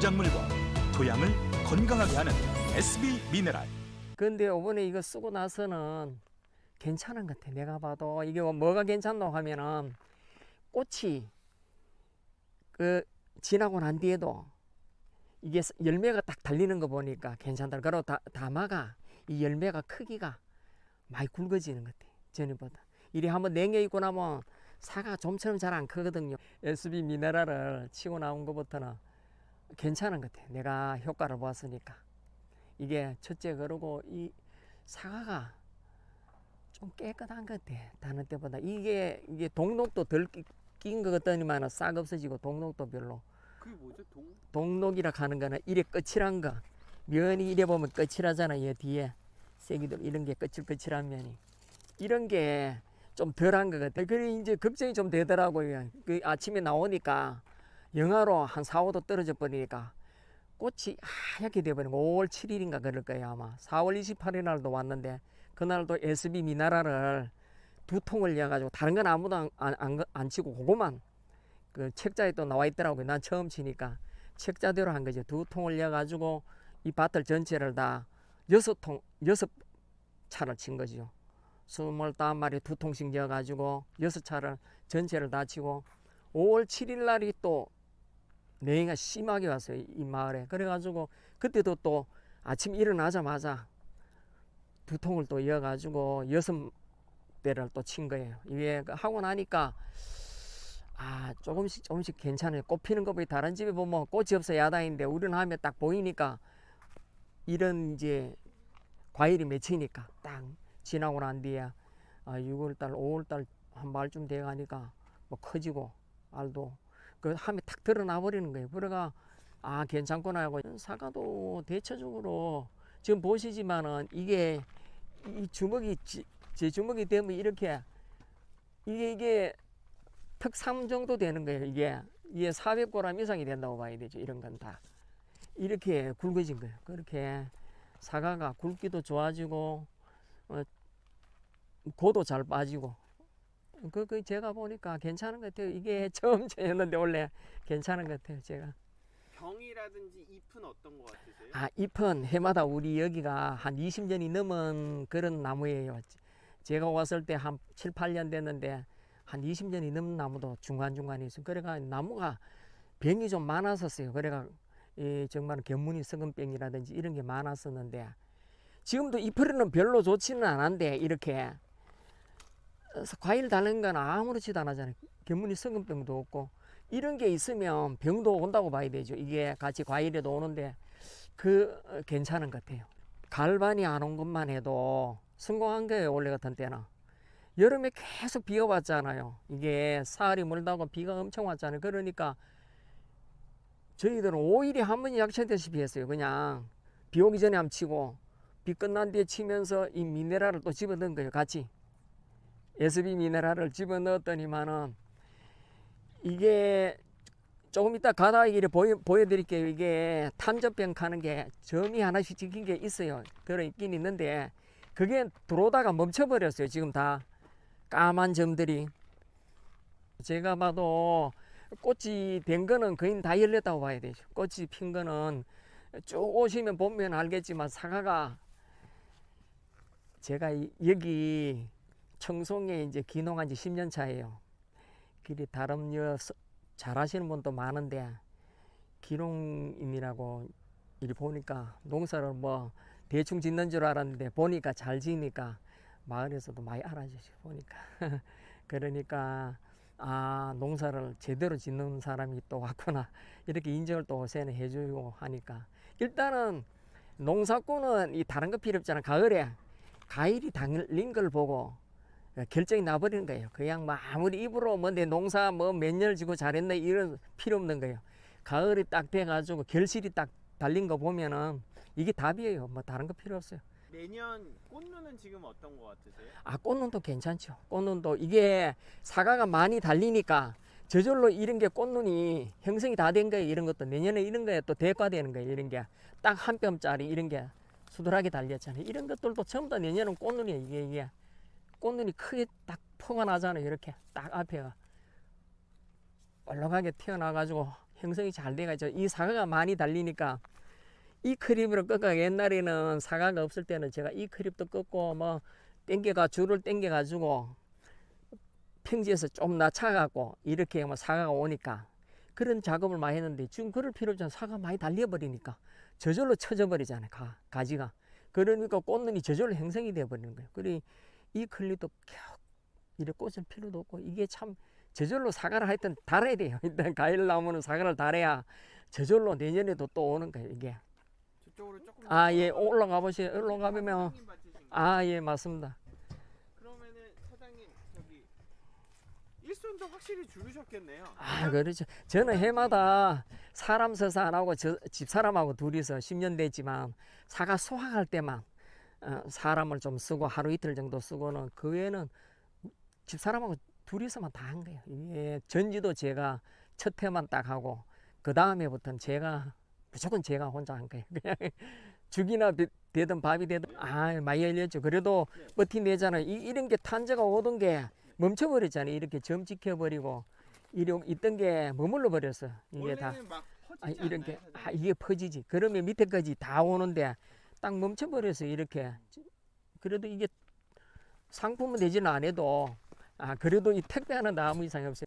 농작물과 토양을 건강하게 하는 SB 미네랄. 근데 이번에 이거 쓰고 나서는 괜찮은 것 같아. 내가 봐도 이게 뭐가 괜찮노 하면은 꽃이 지나고 난 뒤에도 이게 열매가 딱 달리는 거 보니까 괜찮다. 그리고 다마가 이 열매가 크기가 많이 굵어지는 것 같아. 전에보다. 이리 한번 냉겨 있고 나면 사과 좀처럼 잘 안 크거든요. SB 미네랄을 치고 나온 것부터는 괜찮은 것 같아. 내가 효과를 보았으니까. 이게 첫째, 그러고 이 사과가 좀 깨끗한 것 같아. 다른 때보다. 이게 동록도 덜 낀 것 같더니만 싹 없어지고 동록도 별로. 그게 뭐죠? 동록이라 하는 거는 이래 거칠한 거. 면이 이래 보면 거칠하잖아. 얘 뒤에 세기도 이런 게 거칠거칠한 면이. 이런 게 좀 덜한 것 같아. 그래 이제 걱정이 좀 되더라고요. 그 아침에 나오니까 영하로 한 4, 5도 떨어져 버리니까 꽃이 하얗게 돼버리고 5월 7일인가 그럴 거예요 아마. 4월 28일 날도 왔는데 그날도 SB 미네랄을 2통을 이어가지고 다른 건 아무도 안 치고 그거만 그 책자에 또 나와 있더라고요. 난 처음 치니까 책자대로 한 거죠. 2통을 이어가지고 이 밭을 전체를 다 6차를 친 거죠. 25마리 2통씩 이어가지고 6차를 전체를 다 치고 5월 7일 날이 또 냉이가 심하게 왔어요. 이 마을에. 그래가지고 그때도 또 아침 일어나자마자 2통을 또 이어가지고 6대를 또 친 거예요. 이게 하고 나니까 조금씩 괜찮아요. 꽃 피는 거 보이 다른 집에 보면 꽃이 없어 야단인데 우리는 하면 딱 보이니까 이런 이제 과일이 맺히니까 딱 지나고 난 뒤에 6월달 5월달 한 말쯤 돼 가니까 뭐 커지고 알도 그 함에 탁 드러나 버리는 거예요. 그래가 괜찮구나 하고. 사과도 대체적으로 지금 보시지만은 이게 이 주먹이 제 주먹이 되면 이렇게 이게 턱3 정도 되는 거예요. 이게 400g 이상이 된다고 봐야 되죠. 이런 건 다 이렇게 굵어진 거예요. 그렇게 사과가 굵기도 좋아지고 고도 잘 빠지고 그 제가 보니까 괜찮은 것 같아요. 이게 처음 쳤는데 원래 괜찮은 것 같아요. 제가 병이라든지 잎은 어떤 거 같으세요? 잎은 해마다 우리 여기가 한 20년이 넘은 그런 나무예요. 제가 왔을 때 한 7, 8년 됐는데 한 20년이 넘은 나무도 중간중간에 있어요. 그래가 나무가 병이 좀 많았었어요. 그래가 정말 견무늬 썩은병이라든지 이런 게 많았었는데 지금도 잎으로는 별로 좋지는 않은데 이렇게 과일 달린 건 아무렇지도 않아잖아요. 견무늬 썩은병도 없고 이런 게 있으면 병도 온다고 봐야 되죠. 이게 같이 과일에도 오는데 괜찮은 것 같아요. 갈반이 안 온 것만 해도 성공한 거예요. 원래 같은 때는 여름에 계속 비가 왔잖아요. 이게 사흘이 멀다고 비가 엄청 왔잖아요. 그러니까 저희들은 오일이 한 번이 약천되시피 했어요. 그냥 비 오기 전에 한번 치고 비 끝난 뒤에 치면서 이 미네랄을 또 집어넣은 거예요. 같이 SB 미네랄을 집어넣었더니만은 이게 조금 이따 가다가 이렇게 보여드릴게요. 이게 탄저병 가는 게 점이 하나씩 찍힌 게 있어요. 들어있긴 있는데 그게 들어오다가 멈춰버렸어요. 지금 다 까만 점들이. 제가 봐도 꽃이 된 거는 거의 다 열렸다고 봐야 되죠. 꽃이 핀 거는 쭉 오시면 보면 알겠지만 사과가 제가 여기 청송에 이제 귀농한 지 10년 차예요. 길이 다름여 잘 하시는 분도 많은데 기농인이라고 이리 보니까 농사를 뭐 대충 짓는 줄 알았는데 보니까 잘 지니까 마을에서도 많이 알아주시 보니까 그러니까 농사를 제대로 짓는 사람이 또 왔구나 이렇게 인정을 또 세는 해주고 하니까 일단은 농사꾼은 이 다른 거 필요 없잖아. 가을에 과일이 달린 걸 보고 결정이 나버리는 거예요. 그냥 뭐 아무리 입으로 뭐 내 농사 뭐 몇 년을 지고 잘했네 이런 필요 없는 거예요. 가을이 딱 돼가지고 결실이 딱 달린 거 보면은 이게 답이에요. 뭐 다른 거 필요 없어요. 내년 꽃눈은 지금 어떤 거 같으세요? 꽃눈도 괜찮죠. 꽃눈도 이게 사과가 많이 달리니까 저절로 이런 게 꽃눈이 형성이 다 된 거예요. 이런 것도 내년에 이런 거에 또 대과되는 거예요. 이런 게 딱 한 뼘짜리 이런 게 수두하게 달렸잖아요. 이런 것들도 전부 다 내년은 꽃눈이에요. 이게 꽃눈이 크게 딱 포가 나잖아요. 이렇게 딱 앞에가 올라가게 튀어나와가지고 형성이 잘 돼가지고 이 사과가 많이 달리니까 이 크립으로 꺾어. 옛날에는 사과가 없을 때는 제가 이 크립도 꺾고 뭐 땡겨가 줄을 땡겨가지고 평지에서 좀 낮춰갖고 이렇게 뭐 사과가 오니까 그런 작업을 많이 했는데 지금 그럴 필요 없잖아. 사과가 많이 달려버리니까 저절로 쳐져 버리잖아요. 가지가. 그러니까 꽃눈이 저절로 형성이 되어 버리는 거예요. 그리고 이 클립도 계속 이렇게 꽂을 필요도 없고 이게 참 저절로 사과를 하여튼 달아야 돼요. 일단 과일나무는 사과를 달아야 저절로 내년에도 또 오는 거예요. 이게. 저쪽으로 조금 아, 예, 올라가 보세요. 올라가면 사장님 밭이신가요? 아, 예, 맞습니다. 그러면은 사장님 저기 일손도 확실히 줄으셨겠네요. 아, 그렇죠. 저는 해마다 사람 서서 안 하고 집사람하고 둘이서 10년 됐지만 사과 수확할 때만 사람을 좀 쓰고 하루 이틀 정도 쓰고는 그 외에는 집사람하고 둘이서만 다 한 거예요. 예, 전지도 제가 첫 해만 딱 하고 그 다음에부터는 무조건 제가 혼자 한 거예요. 그냥 죽이나 되든 밥이 되든 많이 열렸죠. 그래도 버티내잖아요. 이런 게 탄저가 오던 게 멈춰버렸잖아요. 이렇게 점 찍혀버리고 있던 게 머물러 버렸어. 이게 다 원래는 막 퍼지지 이런 않나요, 게 사장님? 이게 퍼지지. 그러면 밑에까지 다 오는데 딱 멈춰버려서 이렇게. 그래도 이게 상품은 되지는 않아도 그래도 이 택배하는 아무 이상이 없어요.